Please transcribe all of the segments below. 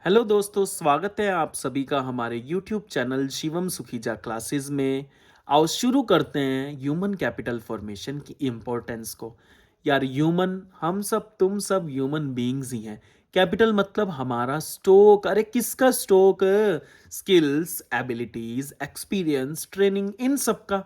Hello दोस्तों, स्वागत है आप सभी का हमारे YouTube channel Shivam Sukhija classes में। आओ शुरू करते हैं ह्यूमन कैपिटल फॉर्मेशन की इम्पोर्टेंस को। यार ह्यूमन, हम सब तुम सब ह्यूमन बीइंग्स ही हैं। कैपिटल मतलब हमारा स्टॉक। अरे किसका stock? Skills, abilities, experience, training, इन सब का।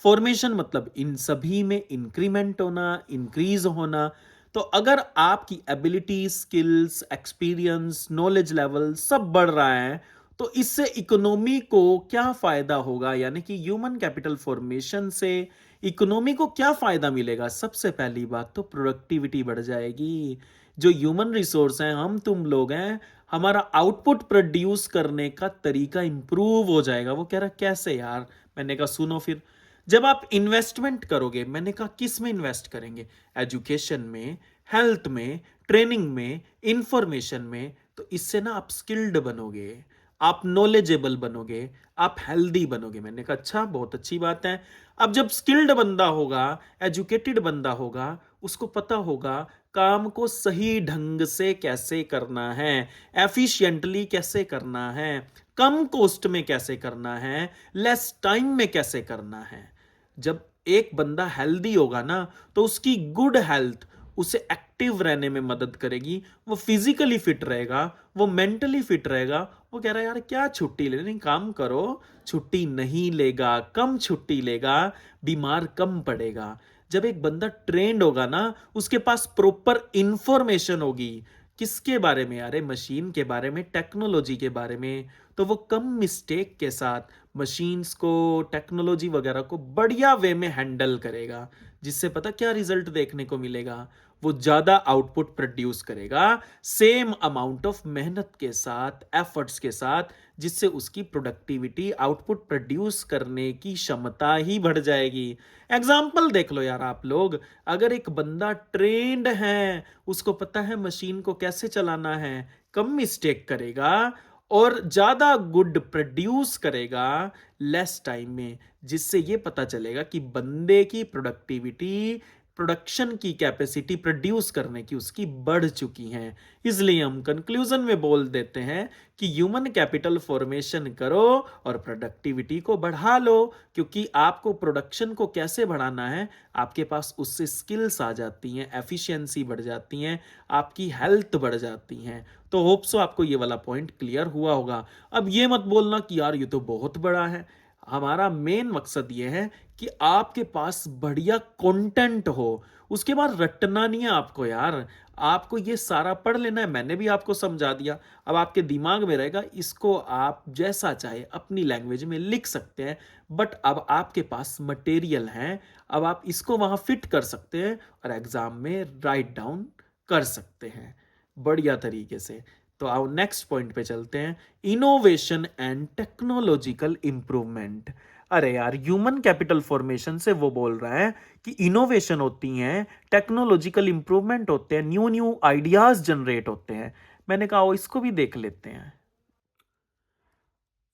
फॉर्मेशन मतलब इन सभी में इंक्रीमेंट होना, इंक्रीज होना। तो अगर आपकी ability, skills, experience, knowledge level सब बढ़ रहा है, तो इससे इकोनॉमी को क्या फायदा होगा? यानी कि ह्यूमन कैपिटल फॉर्मेशन से इकोनॉमी को क्या फायदा मिलेगा? सबसे पहली बात तो प्रोडक्टिविटी बढ़ जाएगी। जो ह्यूमन रिसोर्स हैं, हम तुम लोग हैं, हमारा आउटपुट प्रोड्यूस करने का तरीका इंप्रूव हो जाएगा। वो कह रहा कैसे यार? मैंने कहा सुनो फिर। जब आप इन्वेस्टमेंट करोगे, मैंने कहा किस में इन्वेस्ट करेंगे? एजुकेशन में, हेल्थ में, ट्रेनिंग में, इंफॉर्मेशन में। तो इससे ना आप स्किल्ड बनोगे, आप नॉलेजेबल बनोगे, आप हेल्दी बनोगे। मैंने कहा अच्छा, बहुत अच्छी बात है। अब जब स्किल्ड बंदा होगा, एजुकेटेड बंदा होगा, उसको पता होगा काम को सही ढंग से कैसे करना है, एफिशिएंटली कैसे करना है, कम कॉस्ट में कैसे करना है, लेस टाइम में कैसे करना है। जब एक बंदा हेल्दी होगा ना, तो उसकी गुड हेल्थ उसे एक्टिव रहने में मदद करेगी। वो फिजिकली फिट रहेगा, वो मेंटली फिट रहेगा। वो कह रहा है यार क्या छुट्टी ले नहीं, काम करो। छुट्टी नहीं लेगा, कम छुट्टी लेगा, बीमार कम पड़ेगा। जब एक बंदा ट्रेंड होगा ना, उसके पास प्रॉपर इंफॉर्मेशन होगी। किसके बारे में? अरे मशीन के बारे में, टेक्नोलॉजी के बारे में। तो वो कम मिस्टेक के साथ मशीन्स को, टेक्नोलॉजी वगैरह को बढ़िया वे में हैंडल करेगा। जिससे पता क्या रिजल्ट देखने को मिलेगा? वो ज्यादा आउटपुट प्रोड्यूस करेगा, सेम अमाउंट ऑफ मेहनत के साथ, एफर्ट्स के साथ। जिससे उसकी प्रोडक्टिविटी, आउटपुट प्रोड्यूस करने की क्षमता ही बढ़ जाएगी। एग्जाम्पल देख लो यार आप लोग। अगर एक बंदा ट्रेंड है, उसको पता है मशीन को कैसे चलाना है, कम मिस्टेक करेगा और ज्यादा गुड प्रोड्यूस करेगा लेस टाइम में। जिससे ये पता चलेगा कि बंदे की प्रोडक्टिविटी, प्रोडक्शन की कैपेसिटी, प्रोड्यूस करने की उसकी बढ़ चुकी है। इसलिए हम कंक्लूजन में बोल देते हैं कि ह्यूमन कैपिटल फॉर्मेशन करो और प्रोडक्टिविटी को बढ़ा लो। क्योंकि आपको प्रोडक्शन को कैसे बढ़ाना है, आपके पास उससे स्किल्स आ जाती हैं, एफिशिएंसी बढ़ जाती हैं, आपकी हेल्थ बढ़ जाती हैं। तो होप सो आपको ये वाला पॉइंट क्लियर हुआ होगा। अब ये मत बोलना कि यार ये तो बहुत बड़ा है। हमारा मेन मकसद ये है कि आपके पास बढ़िया कंटेंट हो। उसके बाद रटना नहीं है आपको यार। आपको ये सारा पढ़ लेना है, मैंने भी आपको समझा दिया। अब आपके दिमाग में रहेगा, इसको आप जैसा चाहे अपनी लैंग्वेज में लिख सकते हैं। बट अब आपके पास मटेरियल है, अब आप इसको वहां फिट कर सकते हैं और एग्जाम में राइट डाउन कर सकते हैं बढ़िया तरीके से। तो आओ नेक्स्ट पॉइंट पे चलते हैं, इनोवेशन एंड टेक्नोलॉजिकल इंप्रूवमेंट। अरे यार, ह्यूमन कैपिटल फॉर्मेशन से वो बोल रहा है कि इनोवेशन होती हैं, टेक्नोलॉजिकल इंप्रूवमेंट होते हैं, न्यू न्यू आइडियाज जनरेट होते हैं। मैंने कहा ओ, इसको भी देख लेते हैं।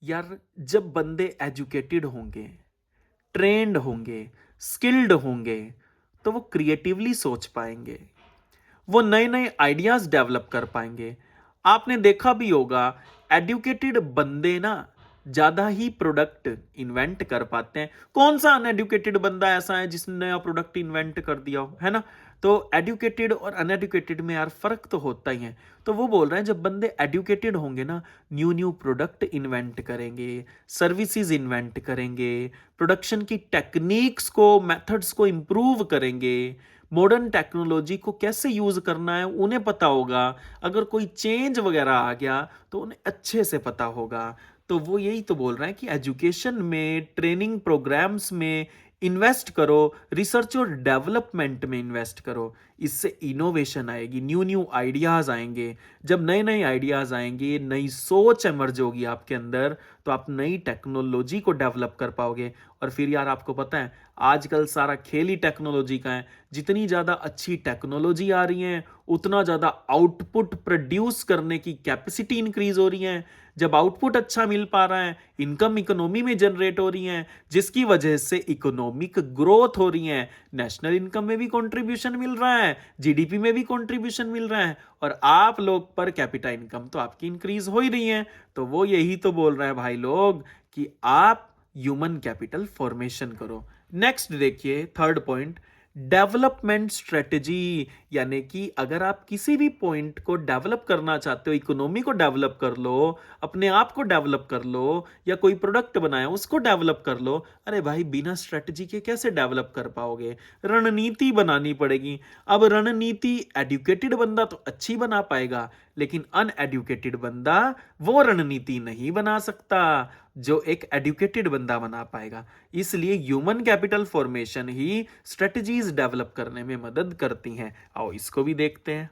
यार जब बंदे एजुकेटेड होंगे, ट्रेंड होंगे, स्किल्ड होंगे, तो वो क्रिएटिवली सोच पाएंगे, वो नए नए आइडियाज डेवलप कर पाएंगे। आपने देखा भी होगा, एडुकेटेड बंदे ना ज्यादा ही प्रोडक्ट इन्वेंट कर पाते हैं। कौन सा अनएडुकेटेड बंदा ऐसा है जिसने नया प्रोडक्ट इन्वेंट कर दिया हो, है ना? तो एडुकेटेड और अनएडुकेटेड में यार फर्क तो होता ही है। तो वो बोल रहे हैं जब बंदे एडुकेटेड होंगे ना, न्यू न्यू प्रोडक्ट इन्वेंट करेंगे, सर्विसेज इन्वेंट करेंगे, प्रोडक्शन की टेक्निक्स को, मेथड्स को इंप्रूव करेंगे, मॉडर्न टेक्नोलॉजी को कैसे यूज करना है उन्हें पता होगा। अगर कोई चेंज वगैरह आ गया तो उन्हें अच्छे से पता होगा। तो वो यही तो बोल रहे हैं कि एजुकेशन में, ट्रेनिंग प्रोग्राम्स में इन्वेस्ट करो, रिसर्च और डेवलपमेंट में इन्वेस्ट करो। इससे इनोवेशन आएगी, न्यू न्यू आइडियाज आएंगे। जब नए नए आइडियाज आएंगे, नई सोच एमर्ज होगी आपके अंदर, तो आप नई टेक्नोलॉजी को डेवलप कर पाओगे। और फिर यार आपको पता है, आजकल सारा खेल ही टेक्नोलॉजी का है। जितनी ज्यादा अच्छी टेक्नोलॉजी आ रही है, उतना ज्यादा आउटपुट प्रोड्यूस करने की कैपेसिटी इंक्रीज हो रही है। जब आउटपुट अच्छा मिल पा रहा है, इनकम इकोनॉमी में जनरेट हो रही है, जिसकी वजह से इकोनॉमिक ग्रोथ हो रही है, नेशनल इनकम में भी कंट्रीब्यूशन मिल रहा है, जीडीपी में भी कंट्रीब्यूशन मिल रहा है और आप लोग पर कैपिटा इनकम तो आपकी इंक्रीज हो ही रही है। तो वो यही तो बोल रहे हैं भाई लोग कि आप ह्यूमन कैपिटल फॉर्मेशन करो। नेक्स्ट देखिए थर्ड पॉइंट, डेवलपमेंट स्ट्रेटजी, यानी कि अगर आप किसी भी पॉइंट को डेवलप करना चाहते हो, इकोनॉमी को डेवलप कर लो, अपने आप को डेवलप कर लो, या कोई प्रोडक्ट बनाया उसको डेवलप कर लो। अरे भाई बिना स्ट्रेटजी के कैसे डेवलप कर पाओगे? रणनीति बनानी पड़ेगी। अब रणनीति एडुकेटेड बंदा तो अच्छी बना पाएगा, लेकिन अनएडुकेटेड बंदा वो रणनीति नहीं बना सकता जो एक एडुकेटेड बंदा बना पाएगा। इसलिए ह्यूमन कैपिटल फॉर्मेशन ही स्ट्रेटजीज डेवलप करने में मदद करती हैं। आओ इसको भी देखते हैं।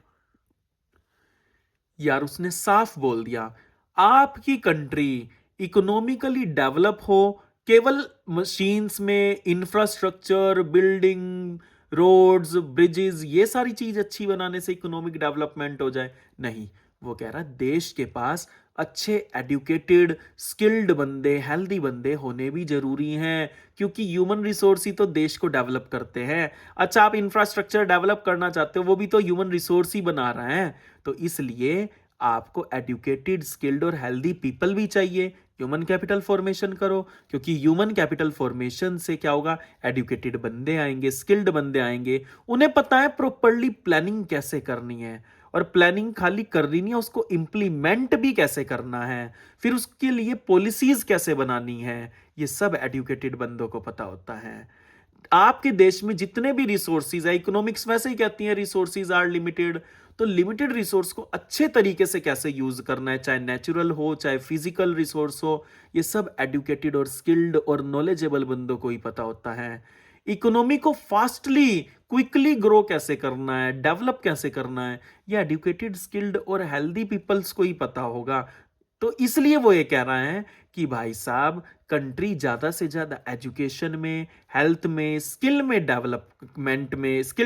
यार उसने साफ बोल दिया, आपकी कंट्री इकोनॉमिकली डेवलप हो केवल मशीन्स में, इंफ्रास्ट्रक्चर, बिल्डिंग, रोड्स, ब्रिजेस, ये सारी चीज अच्छी बनाने से इकोनॉमिक डेवलपमेंट हो जाए? नहीं, वो कह रहा है देश के पास अच्छे एडुकेटेड स्किल्ड बंदे, हेल्दी बंदे होने भी जरूरी हैं, क्योंकि ह्यूमन रिसोर्स ही तो देश को डेवलप करते हैं। अच्छा, आप इंफ्रास्ट्रक्चर डेवलप करना चाहते हो, वो भी तो ह्यूमन रिसोर्स ही बना रहे हैं। तो इसलिए आपको एडुकेटेड, स्किल्ड और हेल्दी पीपल भी चाहिए। ह्यूमन कैपिटल फॉर्मेशन करो, क्योंकि ह्यूमन कैपिटल फॉर्मेशन से क्या होगा? एडुकेटेड बंदे आएंगे, स्किल्ड बंदे आएंगे, उन्हें पता है प्रॉपरली प्लानिंग कैसे करनी है, और प्लानिंग खाली करनी नहीं है, उसको इंप्लीमेंट भी कैसे करना है, फिर उसके लिए पॉलिसीज कैसे बनानी है, ये सब एडुकेटेड बंदों को पता होता है। आपके देश में जितने भी रिसोर्सेज है, इकोनॉमिक्स वैसे ही कहती है रिसोर्सेज आर लिमिटेड, तो लिमिटेड रिसोर्स को अच्छे तरीके से कैसे यूज करना है, चाहे नेचुरल हो चाहे फिजिकल रिसोर्स हो, ये सब एडुकेटेड और स्किल्ड और नॉलेजेबल बंदों को ही पता होता है। इकोनॉमी को फास्टली, क्विकली ग्रो कैसे करना है, डेवलप कैसे करना है, ये एडुकेटेड, स्किल्ड और हेल्दी पीपल्स को ही पता होगा। तो इसलिए वो ये कह रहा है कि भाई साहब कंट्री ज्यादा से ज्यादा एजुकेशन में, हेल्थ में, स्किल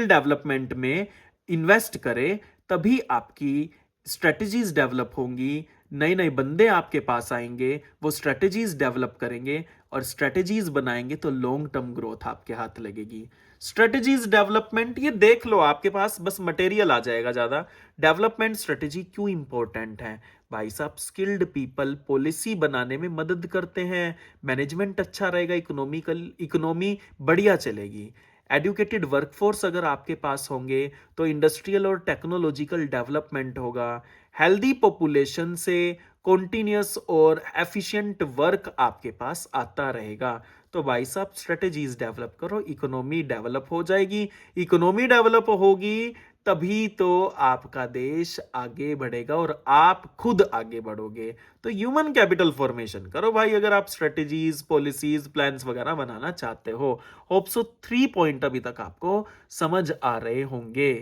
डेवलपमेंट में इन्वेस्ट करे, तभी आपकी स्ट्रेटजीज डेवलप होंगी, नए नए बंदे आपके पास आएंगे, वो स्ट्रेटजीज डेवलप करेंगे और स्ट्रेटजीज बनाएंगे, तो लॉन्ग टर्म ग्रोथ आपके हाथ लगेगी। स्ट्रेटजीज डेवलपमेंट, ये देख लो आपके पास बस मटेरियल आ जाएगा ज्यादा। डेवलपमेंट स्ट्रेटजी क्यों इंपॉर्टेंट है? भाई साहब स्किल्ड पीपल पॉलिसी बनाने में मदद करते हैं, मैनेजमेंट अच्छा रहेगा, इकोनॉमी बढ़िया चलेगी। एडुकेटेड वर्कफोर्स अगर आपके पास होंगे तो इंडस्ट्रियल और टेक्नोलॉजिकल डेवलपमेंट होगा। हेल्दी पॉपुलेशन से कॉन्टिन्यूस और एफिशिएंट वर्क आपके पास आता रहेगा। तो भाई साहब स्ट्रेटेजीज डेवलप करो, इकोनॉमी डेवलप हो जाएगी। इकोनॉमी डेवलप होगी तभी तो आपका देश आगे बढ़ेगा और आप खुद आगे बढ़ोगे। तो ह्यूमन कैपिटल फॉर्मेशन करो भाई, अगर आप स्ट्रेटेजीज, पॉलिसीज, प्लान्स वगैरह बनाना चाहते हो। होप सो 3 पॉइंट अभी तक आपको समझ आ रहे होंगे।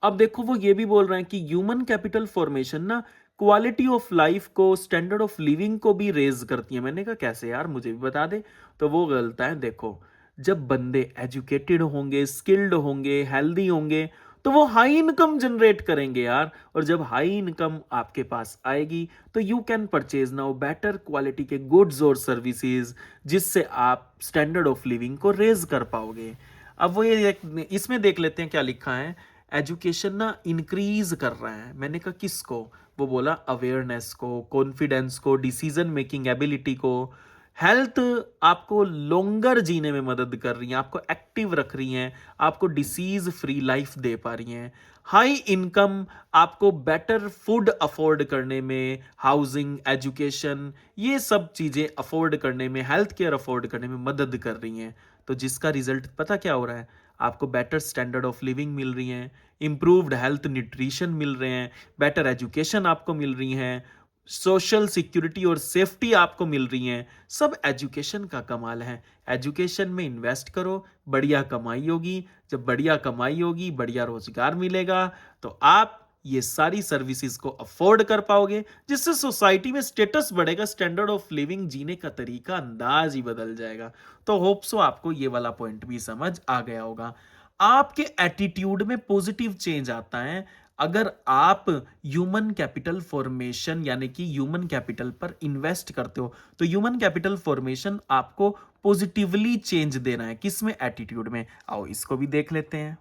अब देखो वो ये भी बोल रहे हैं कि ह्यूमन कैपिटल फॉर्मेशन ना क्वालिटी ऑफ लाइफ को, स्टैंडर्ड ऑफ लिविंग को भी रेज करती है। मैंने कहा कैसे यार, मुझे भी बता दे। तो वो गलत है। देखो जब बंदे एजुकेटेड होंगे, स्किल्ड होंगे, हेल्दी होंगे, तो वो हाई इनकम जनरेट करेंगे यार। और जब हाई इनकम आपके पास आएगी तो you can purchase now better quality के गुड्स और सर्विसेज, जिससे आप स्टैंडर्ड ऑफ लिविंग को रेज कर पाओगे। अब वो ये इसमें देख लेते हैं क्या लिखा है। एजुकेशन ना इंक्रीज कर रहा है। मैंने कहा किसको? वो बोला अवेयरनेस को, कॉन्फिडेंस को, डिसीजन मेकिंग एबिलिटी को। हेल्थ आपको लॉन्गर जीने में मदद कर रही है, आपको एक्टिव रख रही हैं, आपको डिसीज फ्री लाइफ दे पा रही हैं। हाई इनकम आपको बेटर फूड अफोर्ड करने में, हाउसिंग, एजुकेशन, ये सब चीजें अफोर्ड करने में, हेल्थ केयर अफोर्ड करने में मदद कर रही हैं। तो जिसका रिजल्ट पता क्या हो रहा है? आपको बेटर स्टैंडर्ड ऑफ लिविंग मिल रही है, इंप्रूव्ड हेल्थ न्यूट्रिशन मिल रहे हैं, बेटर एजुकेशन आपको मिल रही है, सोशल सिक्योरिटी और सेफ्टी आपको मिल रही है। सब एजुकेशन का कमाल है। एजुकेशन में इन्वेस्ट करो, बढ़िया कमाई होगी। जब बढ़िया कमाई होगी, बढ़िया रोजगार मिलेगा, तो आप ये सारी सर्विसेज को अफोर्ड कर पाओगे, जिससे सोसाइटी में स्टेटस बढ़ेगा, स्टैंडर्ड ऑफ लिविंग, जीने का तरीका, अंदाज ही बदल जाएगा। तो होप सो आपको ये वाला पॉइंट भी समझ आ गया होगा। आपके एटीट्यूड में पॉजिटिव चेंज आता है अगर आप ह्यूमन कैपिटल फॉर्मेशन यानी कि ह्यूमन कैपिटल पर इन्वेस्ट करते हो। तो ह्यूमन कैपिटल फॉर्मेशन आपको पॉजिटिवली चेंज देना है, किसमें? एटीट्यूड में। आओ इसको भी देख लेते हैं।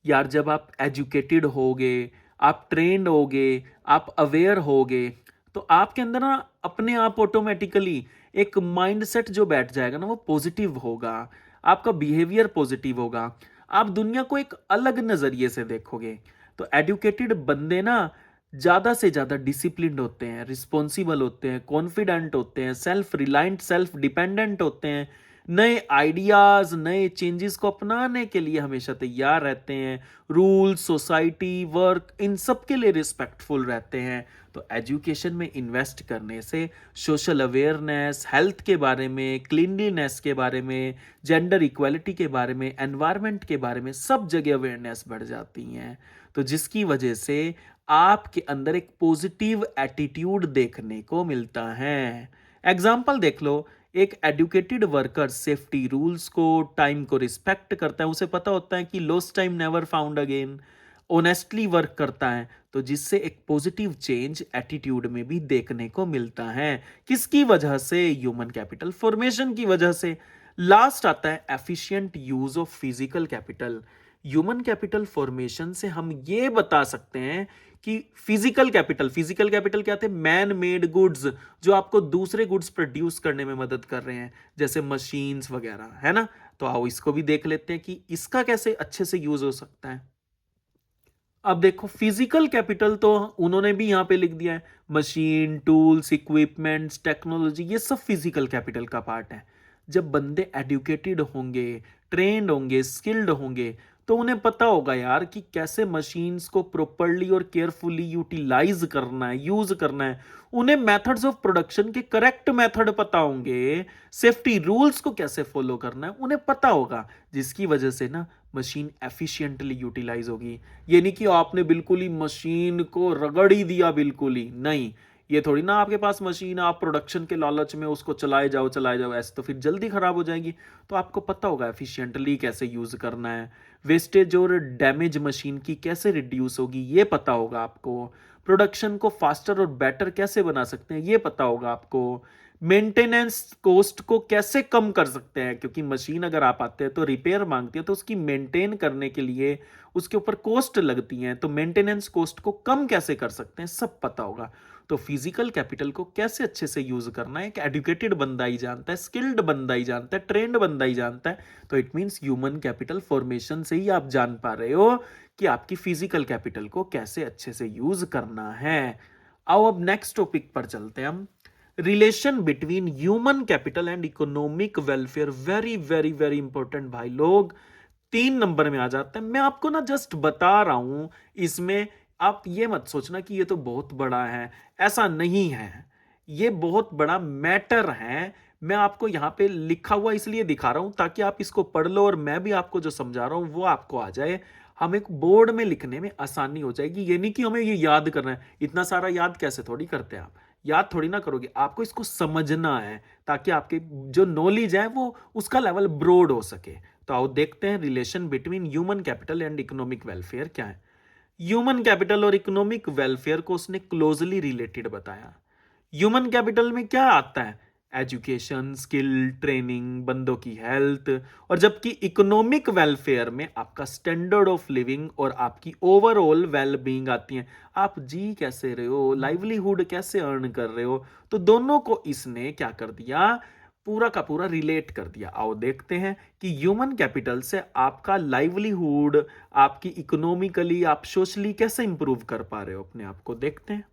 यार जब आप एजुकेटेड होगे, आप ट्रेंड होगे, आप अवेयर होगे, तो आपके अंदर ना अपने आप ऑटोमेटिकली एक माइंडसेट जो बैठ जाएगा ना वो पॉजिटिव होगा, आपका बिहेवियर पॉजिटिव होगा, आप दुनिया को एक अलग नजरिए से देखोगे। तो एडुकेटेड बंदे ना ज्यादा से ज्यादा डिसिप्लिन्ड होते हैं, रिस्पॉन्सिबल होते हैं, कॉन्फिडेंट होते हैं, सेल्फ रिलायंट, सेल्फ डिपेंडेंट होते हैं, नए आइडियाज, नए चेंजेस को अपनाने के लिए हमेशा तैयार रहते हैं, रूल्स, सोसाइटी, वर्क, इन सब के लिए रिस्पेक्टफुल रहते हैं। तो एजुकेशन में इन्वेस्ट करने से सोशल अवेयरनेस, हेल्थ के बारे में, क्लीनलीनेस के बारे में, जेंडर इक्वालिटी के बारे में, एनवायरनमेंट के बारे में सब जगह अवेयरनेस बढ़ जाती हैं। तो जिसकी वजह से आपके अंदर एक पॉजिटिव एटीट्यूड देखने को मिलता है। एग्जाम्पल देख लो, एक एडुकेटेड वर्कर सेफ्टी रूल्स को, टाइम को रिस्पेक्ट करता है, उसे पता होता है कि lost time never found again, honestly work करता है, तो जिससे एक पॉजिटिव चेंज एटीट्यूड में भी देखने को मिलता है। किसकी वजह से? ह्यूमन कैपिटल फॉर्मेशन की वजह से। लास्ट आता है efficient use of physical capital. Human capital formation से हम ये बता सकते हैं कि फिजिकल कैपिटल क्या थे? मैन मेड गुड्स, जो आपको दूसरे गुड्स प्रोड्यूस करने में मदद कर रहे हैं, जैसे मशीन्स वगैरह, है ना। तो आओ इसको भी देख लेते हैं कि इसका कैसे अच्छे से यूज हो सकता है। अब देखो, फिजिकल कैपिटल तो उन्होंने भी यहां पे लिख दिया है, मशीन, टूल्स, इक्विपमेंट्स, टेक्नोलॉजी, ये सब फिजिकल कैपिटल का पार्ट है। जब बंदे एडुकेटेड होंगे, ट्रेंड होंगे, स्किल्ड होंगे, तो उन्हें पता होगा यार कि कैसे मशीन्स को प्रॉपरली और केयरफुली यूटिलाइज करना है, यूज करना है। उन्हें मेथड्स ऑफ प्रोडक्शन के करेक्ट मेथड पता होंगे, सेफ्टी रूल्स को कैसे फॉलो करना है उन्हें पता होगा, जिसकी वजह से ना मशीन एफिशिएंटली यूटिलाइज होगी। ये नहीं कि आपने बिल्कुल ही मशीन को रगड़ ही दिया, बिल्कुल ही नहीं। ये थोड़ी ना आपके पास मशीन है, आप प्रोडक्शन के लालच में उसको चलाए जाओ, ऐसे तो फिर जल्दी खराब हो जाएगी। तो आपको पता होगा एफिशिएंटली कैसे यूज करना है, वेस्टेज और डैमेज मशीन की कैसे रिड्यूस होगी ये पता होगा आपको, प्रोडक्शन को फास्टर और बेटर कैसे बना सकते हैं ये पता होगा आपको, मेंटेनेंस कॉस्ट को कैसे कम कर सकते हैं, क्योंकि मशीन अगर आप आते हैं तो रिपेयर मांगती है, तो उसकी मेंटेन करने के लिए उसके ऊपर कॉस्ट लगती है, तो मेंटेनेंस कॉस्ट को कम कैसे कर सकते हैं सब पता होगा। तो फिजिकल कैपिटल को कैसे अच्छे से यूज करना है एक एडुकेटेड बंदा ही जानता है, स्किल्ड बंदा ही जानता है, ट्रेंड बंदा ही जानता है। तो it means human capital formation से ही आप जान पा रहे हो कि आपकी फिजिकल कैपिटल को कैसे अच्छे से यूज करना है। आओ अब नेक्स्ट टॉपिक पर चलते हैं हम। Relation between human capital and economic welfare, very very very important भाई लोग, 3 नंबर में आ जाता है। मैं आपको ना जस्ट बता रहा हूं, इसमें आप ये मत सोचना कि ये तो बहुत बड़ा है, ऐसा नहीं है। ये बहुत बड़ा मैटर है। मैं आपको यहां पे लिखा हुआ इसलिए दिखा रहा हूं ताकि आप इसको पढ़ लो, और मैं भी आपको जो समझा रहा हूं वो आपको आ जाए, हम एक बोर्ड में लिखने में आसानी हो जाएगी। ये नहीं कि हमें ये याद करना है, इतना सारा याद कैसे थोड़ी करते हैं आप, याद थोड़ी ना करोगे, आपको इसको समझना है ताकि आपके जो नॉलेज है वो उसका लेवल ब्रॉड हो सके। तो आओ देखते हैं relation between human capital and economic welfare क्या है। ह्यूमन कैपिटल और इकोनॉमिक वेलफेयर को उसने क्लोजली रिलेटेड बताया। ह्यूमन कैपिटल में क्या आता है? एजुकेशन, स्किल, ट्रेनिंग, बंदों की हेल्थ, और जबकि इकोनॉमिक वेलफेयर में आपका स्टैंडर्ड ऑफ लिविंग और आपकी ओवरऑल वेल बीइंग आती है। आप जी कैसे रहे हो, लाइवलीहुड कैसे अर्न कर रहे हो, तो दोनों को इसने क्या कर दिया, पूरा का पूरा रिलेट कर दिया। आओ देखते हैं कि ह्यूमन कैपिटल से आपका लाइवलीहुड, आपकी इकोनॉमिकली, आप सोशली कैसे इंप्रूव कर पा रहे हो अपने आप को, देखते हैं।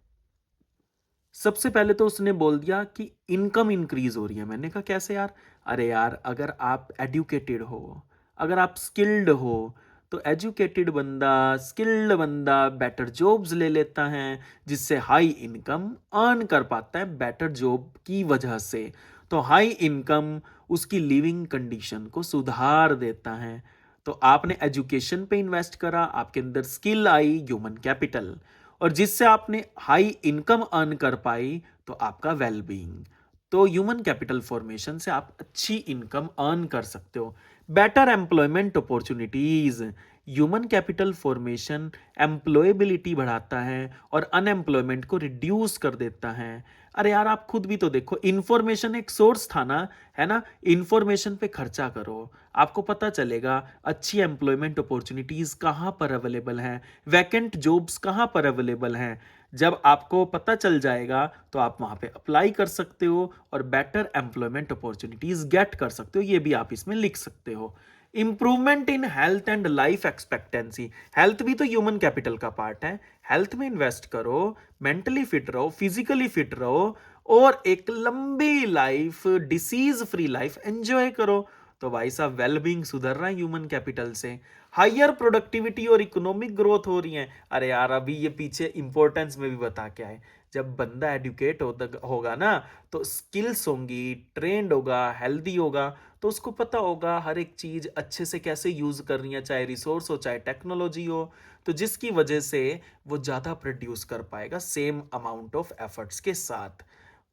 सबसे पहले तो उसने बोल दिया कि इनकम इंक्रीज हो रही है। मैंने कहा कैसे यार? अरे यार, अगर आप एडुकेटेड हो, अगर आप स्किल्ड हो, तो एजुकेटेड बंदा, स्किल्ड बंदा बेटर जॉब्स ले लेता है, जिससे हाई इनकम अर्न कर पाता है बेटर जॉब की वजह से। तो हाई इनकम उसकी लिविंग कंडीशन को सुधार देता है। तो आपने एजुकेशन पे इन्वेस्ट करा, आपके अंदर स्किल आई, ह्यूमन कैपिटल, और जिससे आपने हाई इनकम अर्न कर पाई, तो आपका वेल बीइंग। तो ह्यूमन कैपिटल फॉर्मेशन से आप अच्छी इनकम अर्न कर सकते हो। Better employment opportunities, human capital formation employability बढ़ाता है और अनएम्प्लॉयमेंट को रिड्यूस कर देता है। अरे यार आप खुद भी तो देखो, इंफॉर्मेशन एक सोर्स था ना, है ना? इंफॉर्मेशन पे खर्चा करो, आपको पता चलेगा अच्छी एम्प्लॉयमेंट अपॉर्चुनिटीज कहाँ पर अवेलेबल हैं, वैकेंट जॉब्स कहाँ पर अवेलेबल हैं। जब आपको पता चल जाएगा तो आप वहां पे अप्लाई कर सकते हो और बेटर एम्प्लॉयमेंट अपॉर्चुनिटीज गेट कर सकते हो। ये भी आप इसमें लिख सकते हो। Improvement in health and life expectancy, health भी तो ह्यूमन कैपिटल का पार्ट है। हेल्थ में इन्वेस्ट करो, मेंटली फिट रहो, फिजिकली फिट रहो और एक लंबी life, disease free life enjoy करो। तो भाई साहब वेलबींग सुधर रहा है ह्यूमन कैपिटल से। हायर प्रोडक्टिविटी और इकोनॉमिक ग्रोथ हो रही है। अरे यार अभी ये पीछे इंपॉर्टेंस में भी बता के आए, जब बंदा एडुकेट होगा ना तो स्किल्स होंगी, ट्रेंड होगा, हेल्दी होगा, तो उसको पता होगा हर एक चीज अच्छे से कैसे यूज करनी है, चाहे रिसोर्स हो चाहे टेक्नोलॉजी हो। तो जिसकी वजह से वो ज्यादा प्रोड्यूस कर पाएगा सेम अमाउंट ऑफ एफर्ट्स के साथ।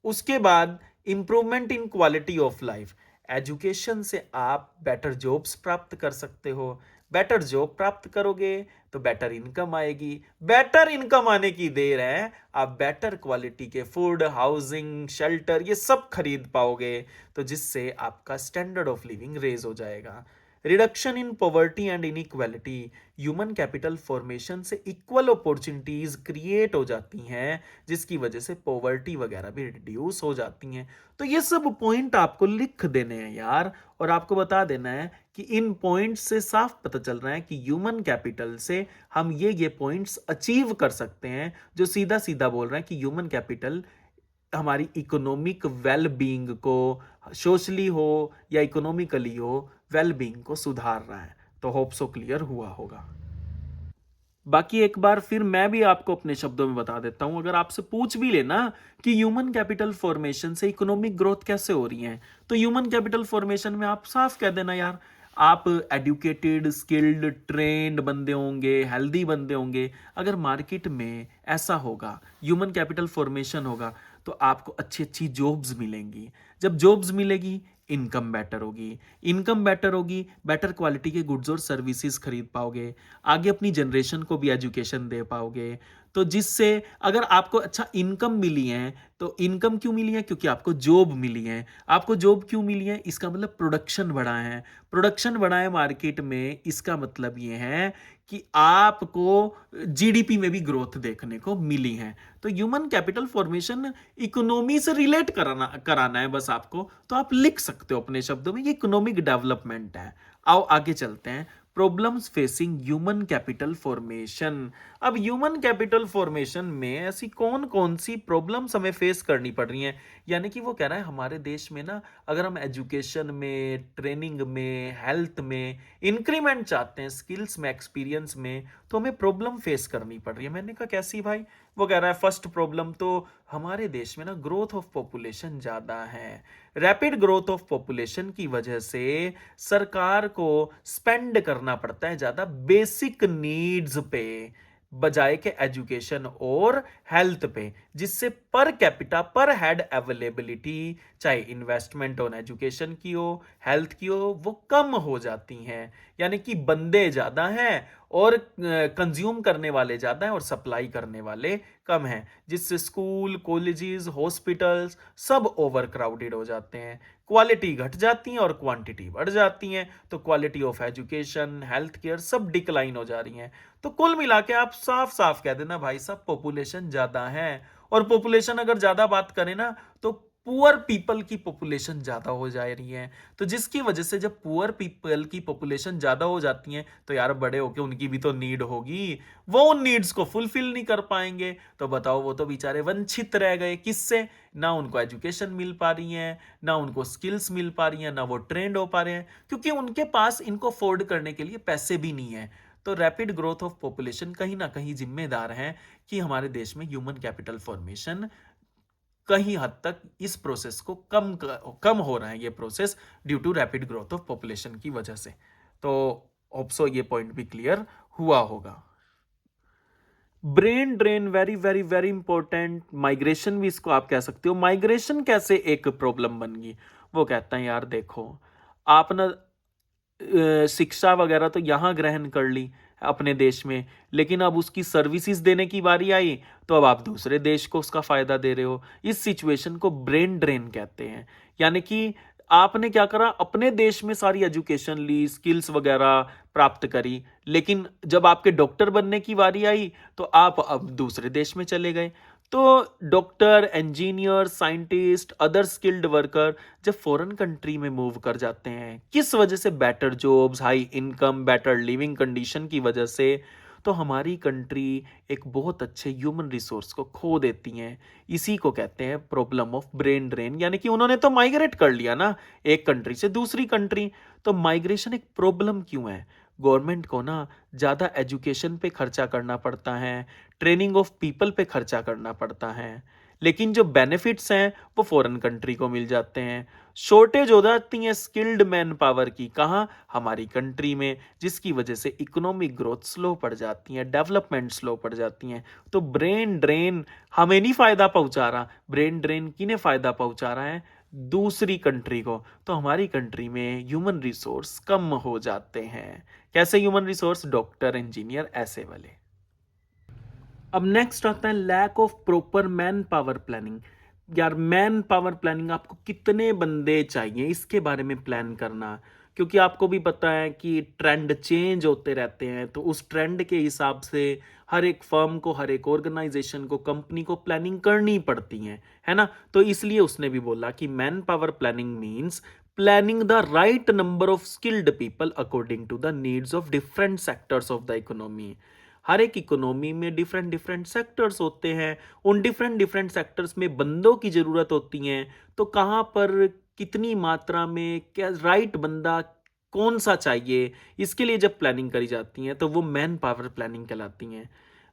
उसके बाद improvement in quality of life, education से आप बेटर जॉब्स प्राप्त कर सकते हो। बेटर जॉब प्राप्त करोगे तो बेटर इनकम आएगी। बेटर इनकम आने की देर है, आप बेटर क्वालिटी के फूड, हाउसिंग, शेल्टर ये सब खरीद पाओगे, तो जिससे आपका स्टैंडर्ड ऑफ लिविंग रेज हो जाएगा। Reduction in poverty and inequality, human capital formation से इक्वल अपॉर्चुनिटीज क्रिएट हो जाती हैं, जिसकी वजह से पॉवर्टी वगैरह भी रिड्यूस हो जाती हैं। तो ये सब पॉइंट आपको लिख देने हैं यार, और आपको बता देना है कि इन पॉइंट्स से साफ पता चल रहा है कि ह्यूमन कैपिटल से हम ये पॉइंट्स अचीव कर सकते हैं, जो सीधा सीधा बोल रहे हैं कि ह्यूमन कैपिटल हमारी इकोनॉमिक वेल बीइंग को, सोशली हो या इकोनॉमिकली हो, वेल बीइंग को सुधार रहा है। तो होप सो क्लियर हुआ होगा। बाकी एक बार फिर मैं भी आपको अपने शब्दों में बता देता हूं, अगर आपसे पूछ भी लेना कि ह्यूमन कैपिटल फॉर्मेशन से इकोनॉमिक ग्रोथ कैसे हो रही है, तो ह्यूमन कैपिटल फॉर्मेशन में आप साफ कह देना यार, आप एडुकेटेड, स्किल्ड, ट्रेंड बंदे होंगे, हेल्दी बंदे होंगे। अगर मार्केट में ऐसा होगा, ह्यूमन कैपिटल फॉर्मेशन होगा, तो आपको अच्छी अच्छी जॉब्स मिलेंगी। जब जॉब्स मिलेगी, इनकम बेटर होगी। इनकम बेटर होगी, बेटर क्वालिटी के गुड्स और सर्विसेज खरीद पाओगे, आगे अपनी जनरेशन को भी एजुकेशन दे पाओगे। तो जिससे अगर आपको अच्छा इनकम मिली है, तो इनकम क्यों मिली है? क्योंकि आपको जॉब मिली है। आपको जॉब क्यों मिली है? इसका मतलब प्रोडक्शन बढ़ा है। प्रोडक्शन बढ़ा है मार्केट में, इसका मतलब ये है कि आपको जीडीपी में भी ग्रोथ देखने को मिली है। तो ह्यूमन कैपिटल फॉर्मेशन इकोनॉमी से रिलेट कराना है बस आपको, तो आप लिख सकते हो अपने शब्दों में, ये इकोनॉमिक डेवलपमेंट है। आओ आगे चलते हैं। Problems facing human capital formation. अब ह्यूमन कैपिटल फॉर्मेशन में ऐसी कौन कौन सी प्रॉब्लम्स हमें फेस करनी पड़ रही हैं, यानी कि वो कह रहा है हमारे देश में ना, अगर हम एजुकेशन में, ट्रेनिंग में, हेल्थ में इंक्रीमेंट चाहते हैं, स्किल्स में, एक्सपीरियंस में, तो हमें प्रॉब्लम फेस करनी पड़ रही है। मैंने कहा कैसी भाई? वो कह रहा है फर्स्ट प्रॉब्लम तो हमारे देश में ना ग्रोथ ऑफ पॉपुलेशन ज्यादा है। रैपिड ग्रोथ ऑफ पॉपुलेशन की वजह से सरकार को स्पेंड करना पड़ता है ज्यादा बेसिक नीड्स पे, बजाय के एजुकेशन और हेल्थ पे, जिससे पर कैपिटा, पर हेड अवेलेबिलिटी, चाहे इन्वेस्टमेंट ऑन एजुकेशन की हो, हेल्थ की हो, वो कम हो जाती हैं। यानी कि बंदे ज्यादा हैं और कंज्यूम करने वाले ज्यादा हैं और सप्लाई करने वाले कम हैं, जिससे स्कूल, कॉलेजेस, हॉस्पिटल्स सब ओवर क्राउडेड हो जाते हैं। क्वालिटी घट जाती है और क्वांटिटी बढ़ जाती है, तो quality of education, health care सब डिक्लाइन हो जा रही हैं। तो कुल मिला के आप साफ साफ कह देना भाई साहब पॉपुलेशन ज्यादा है, और पॉपुलेशन अगर ज्यादा बात करें ना, तो पुअर पीपल की पॉपुलेशन ज्यादा हो जा रही है। तो जिसकी वजह से जब पुअर पीपल की पॉपुलेशन ज्यादा हो जाती है, तो यार बड़े होके उनकी भी तो नीड होगी, वो उन नीड्स को फुलफिल नहीं कर पाएंगे। तो बताओ, वो तो बेचारे वंचित रह गए। किससे? ना उनको एजुकेशन मिल पा रही है, ना उनको स्किल्स मिल पा रही है, ना वो ट्रेंड हो पा रहे हैं, क्योंकि उनके पास इनको अफोर्ड करने के लिए पैसे भी नहीं है। तो रैपिड ग्रोथ ऑफ पॉपुलेशन कहीं ना कहीं जिम्मेदार है कि हमारे देश में ह्यूमन कैपिटल फॉर्मेशन कहीं हद तक इस प्रोसेस को कम हो रहा है, ये process due to rapid growth of population की वजह से। तो होप्सो ये पॉइंट भी क्लियर हुआ होगा। Brain drain, very very very important. Migration भी इसको आप कह सकते हो। माइग्रेशन कैसे एक प्रॉब्लम बन गई? वो कहता है यार देखो, आप ना शिक्षा वगैरह तो यहाँ ग्रहण कर ली अपने देश में, लेकिन अब उसकी सर्विसेज देने की बारी आई तो अब आप दूसरे देश को उसका फायदा दे रहे हो। इस सिचुएशन को ब्रेन ड्रेन कहते हैं। यानी कि आपने क्या करा, अपने देश में सारी एजुकेशन ली, स्किल्स वगैरह प्राप्त करी, लेकिन जब आपके डॉक्टर बनने की बारी आई तो आप अब दूसरे देश में चले गए। तो doctor, engineer, scientist, other skilled worker जब फॉरेन कंट्री में मूव कर जाते हैं, किस वजह से? Better jobs, high income, better living condition की वजह से, तो हमारी कंट्री एक बहुत अच्छे ह्यूमन रिसोर्स को खो देती हैं। इसी को कहते हैं प्रॉब्लम ऑफ ब्रेन ड्रेन। यानी कि उन्होंने तो माइग्रेट कर लिया ना एक कंट्री से दूसरी कंट्री, तो माइग्रेशन एक प्रॉब्लम क्यों है? गवर्नमेंट को ना ज़्यादा एजुकेशन पे खर्चा करना पड़ता है, ट्रेनिंग ऑफ पीपल पे खर्चा करना पड़ता है, लेकिन जो बेनिफिट्स हैं वो फॉरेन कंट्री को मिल जाते हैं। शॉर्टेज हो जाती है स्किल्ड मैन पावर की, कहाँ? हमारी कंट्री में, जिसकी वजह से इकोनॉमिक ग्रोथ स्लो पड़ जाती है, डेवलपमेंट स्लो पड़ जाती हैं। तो ब्रेन ड्रेन हमें नहीं फायदा पहुंचा रहा, ब्रेन ड्रेन किन्हें फायदा पहुंचा रहा है? दूसरी कंट्री को। तो हमारी कंट्री में ह्यूमन रिसोर्स कम हो जाते हैं। कैसे ह्यूमन रिसोर्स? डॉक्टर, इंजीनियर, ऐसे वाले। अब नेक्स्ट आता है lack of proper man power planning. यार मैन पावर प्लानिंग, आपको कितने बंदे चाहिए इसके बारे में प्लान करना, क्योंकि आपको भी पता है कि ट्रेंड चेंज होते रहते हैं, तो उस ट्रेंड के हिसाब से हर एक फर्म को, हर एक ऑर्गेनाइजेशन को, कंपनी को प्लानिंग करनी पड़ती है ना। तो इसलिए उसने भी बोला कि man power planning means planning the right number of skilled people according to the needs of different sectors of the economy. हर एक इकोनॉमी में डिफरेंट डिफरेंट सेक्टर्स होते हैं, उन डिफरेंट डिफरेंट सेक्टर्स में बंदों की ज़रूरत होती है, तो कहाँ पर कितनी मात्रा में क्या राइट बंदा कौन सा चाहिए, इसके लिए जब प्लानिंग करी जाती है तो वो मैन पावर प्लानिंग कहलाती हैं।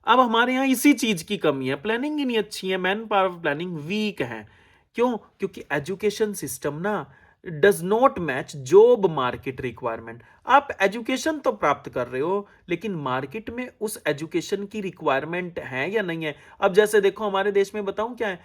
अब हमारे यहाँ इसी चीज़ की कमी है, प्लानिंग ही नहीं अच्छी है, मैन पावर प्लानिंग वीक है। क्यों? क्योंकि एजुकेशन सिस्टम ना does not match job market requirement. आप एजुकेशन तो प्राप्त कर रहे हो, लेकिन मार्केट में उस एजुकेशन की रिक्वायरमेंट है या नहीं है? अब जैसे देखो हमारे देश में बताऊं क्या है,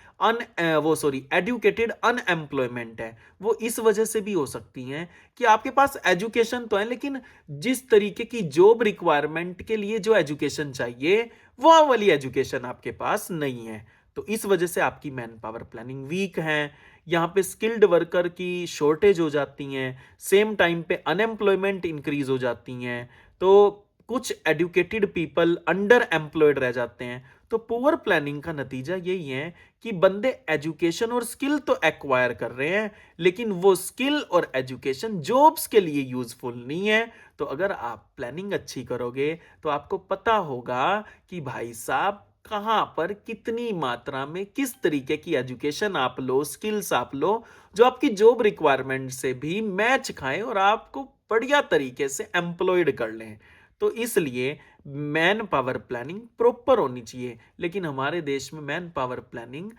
एडुकेटेड अनएम्प्लॉयमेंट है। वो इस वजह से भी हो सकती है कि आपके पास एजुकेशन तो है, लेकिन जिस तरीके की जॉब रिक्वायरमेंट के लिए जो एजुकेशन चाहिए वो वाली एजुकेशन आपके पास नहीं है। तो इस वजह से आपकी मैन पावर प्लानिंग वीक है। यहाँ पे स्किल्ड वर्कर की शॉर्टेज हो जाती हैं, सेम टाइम पे अनएम्प्लॉयमेंट इंक्रीज हो जाती हैं, तो कुछ एडुकेटेड पीपल अंडर एम्प्लॉयड रह जाते हैं। तो पुअर प्लानिंग का नतीजा यही है कि बंदे एजुकेशन और स्किल तो एक्वायर कर रहे हैं, लेकिन वो स्किल और एजुकेशन जॉब्स के लिए यूजफुल नहीं है। तो अगर आप प्लानिंग अच्छी करोगे तो आपको पता होगा कि भाई साहब कहाँ पर कितनी मात्रा में किस तरीके की एजुकेशन आप लो, स्किल्स आप लो, जो आपकी जॉब रिक्वायरमेंट से भी मैच खाएं और आपको बढ़िया तरीके से एम्प्लॉयड कर लें। तो इसलिए मैन पावर प्लानिंग प्रॉपर होनी चाहिए, लेकिन हमारे देश में man power planning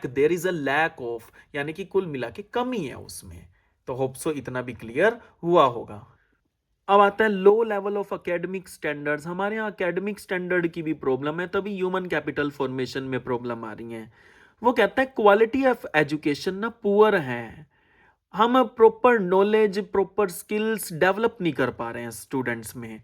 there is a lack of, यानी कि कुल मिला के कमी है उसमें। तो होप सो इतना भी क्लियर हुआ होगा। अब आता है low level of academic standards. हमारे यहाँ एकेडमिक स्टैंडर्ड की भी प्रॉब्लम है, तभी ह्यूमन कैपिटल फॉर्मेशन में प्रॉब्लम आ रही है। वो कहता है क्वालिटी ऑफ एजुकेशन ना पुअर है, हम proper knowledge, proper skills develop नहीं कर पा रहे हैं स्टूडेंट्स में।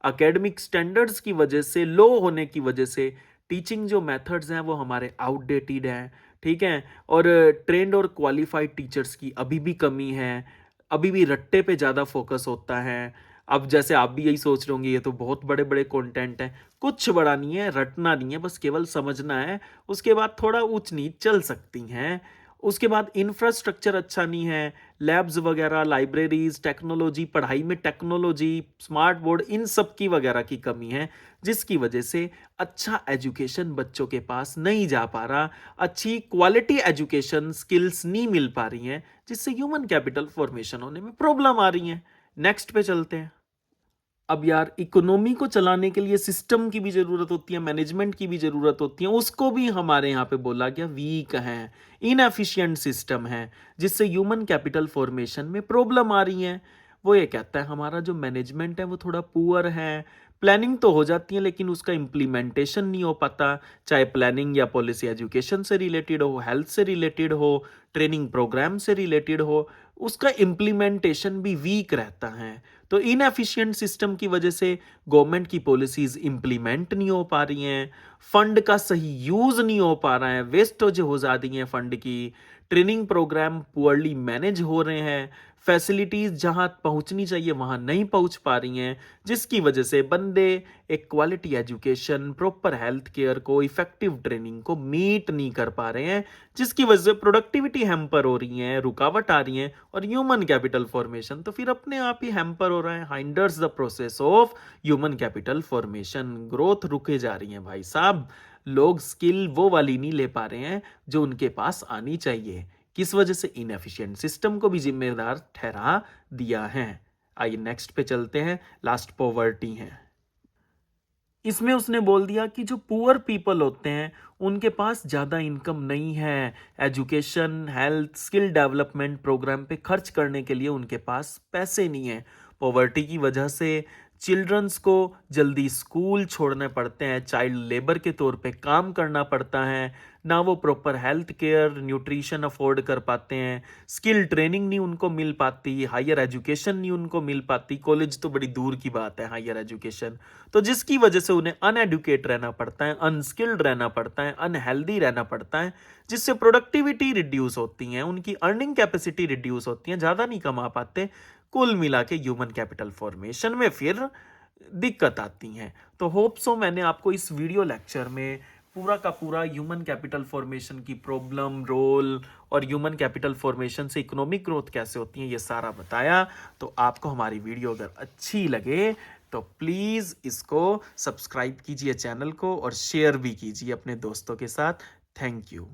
एकेडमिक स्टैंडर्ड्स की वजह से, लो होने की वजह से टीचिंग जो मेथड्स हैं वो हमारे आउटडेटेड हैं, ठीक है। और ट्रेंड और क्वालिफाइड टीचर्स की अभी भी कमी है, अभी भी रट्टे पे ज़्यादा फोकस होता है। अब जैसे आप भी यही सोच रहे होंगे ये तो बहुत बड़े बड़े कंटेंट हैं, कुछ बड़ा नहीं है, रटना नहीं है, बस केवल समझना है। उसके बाद थोड़ा ऊंच नीच चल सकती हैं। उसके बाद इंफ्रास्ट्रक्चर अच्छा नहीं है, लैब्स वगैरह, लाइब्रेरीज, टेक्नोलॉजी, पढ़ाई में टेक्नोलॉजी, स्मार्ट बोर्ड, इन सब की वगैरह की कमी है, जिसकी वजह से अच्छा एजुकेशन बच्चों के पास नहीं जा पा रहा, अच्छी क्वालिटी एजुकेशन स्किल्स नहीं मिल पा रही हैं, जिससे ह्यूमन कैपिटल फॉर्मेशन होने में प्रॉब्लम आ रही है। नेक्स्ट पे चलते हैं। अब यार इकोनॉमी को चलाने के लिए सिस्टम की भी ज़रूरत होती है, मैनेजमेंट की भी ज़रूरत होती है, उसको भी हमारे यहाँ पे बोला गया वीक है, इनएफिशिएंट सिस्टम है, जिससे ह्यूमन कैपिटल फॉर्मेशन में प्रॉब्लम आ रही है। वो ये कहता है हमारा जो मैनेजमेंट है वो थोड़ा पुअर है, प्लानिंग तो हो जाती है लेकिन उसका इम्प्लीमेंटेशन नहीं हो पाता, चाहे प्लानिंग या पॉलिसी एजुकेशन से रिलेटेड हो, हेल्थ से रिलेटेड हो, ट्रेनिंग प्रोग्राम से रिलेटेड हो। उसका इम्प्लीमेंटेशन भी वीक रहता है। तो इनएफिशिएंट सिस्टम की वजह से गवर्नमेंट की पॉलिसीज इम्प्लीमेंट नहीं हो पा रही हैं, फंड का सही यूज नहीं हो पा रहा है, वेस्टेज हो जा रही है फंड की, ट्रेनिंग प्रोग्राम पुअरली मैनेज हो रहे हैं, फैसिलिटीज जहां पहुंचनी चाहिए वहां नहीं पहुंच पा रही हैं, जिसकी वजह से बंदे एक quality education, proper health care को, इफेक्टिव ट्रेनिंग को मीट नहीं कर पा रहे हैं, जिसकी वजह से प्रोडक्टिविटी हैम्पर हो रही है, रुकावट आ रही है, और ह्यूमन कैपिटल फॉर्मेशन तो फिर अपने आप ही हैम्पर हो रहा है, hinders the process of human capital formation. Growth रुके जा रही है भाई साहब। लोग स्किल वो वाली नहीं ले पा रहे हैं जो उनके पास आनी चाहिए। किस वजह से? इनएफिशिएंट सिस्टम को भी जिम्मेदार ठहरा दिया है। आइए नेक्स्ट पे चलते हैं। लास्ट पॉवर्टी है। इसमें उसने बोल दिया कि जो पुअर पीपल होते हैं उनके पास ज़्यादा इनकम नहीं है, education, health, skill development program पे खर्च करने के लिए उनके पास पैसे नहीं है। पॉवर्टी की वजह से चिल्ड्रंस को जल्दी स्कूल छोड़ने पड़ते हैं, चाइल्ड लेबर के तौर पे काम करना पड़ता है, ना वो proper health care, nutrition afford कर पाते हैं, स्किल ट्रेनिंग नहीं उनको मिल पाती, हायर एजुकेशन नहीं उनको मिल पाती, कॉलेज तो बड़ी दूर की बात है, हायर एजुकेशन। तो जिसकी वजह से उन्हें अनएडुकेट रहना पड़ता है, अनस्किल्ड रहना पड़ता है, अनहेल्दी रहना पड़ता है, जिससे प्रोडक्टिविटी रिड्यूस होती है, उनकी अर्निंग कैपेसिटी रिड्यूस होती है, ज़्यादा नहीं कमा पाते। कुल मिला के ह्यूमन कैपिटल फॉर्मेशन में फिर दिक्कत आती है। तो होप सो मैंने आपको इस वीडियो लेक्चर में पूरा का पूरा ह्यूमन कैपिटल फॉर्मेशन की प्रॉब्लम, रोल और ह्यूमन कैपिटल फॉर्मेशन से इकोनॉमिक ग्रोथ कैसे होती है ये सारा बताया। तो आपको हमारी वीडियो अगर अच्छी लगे तो प्लीज़ इसको सब्सक्राइब कीजिए चैनल को और शेयर भी कीजिए अपने दोस्तों के साथ। Thank you.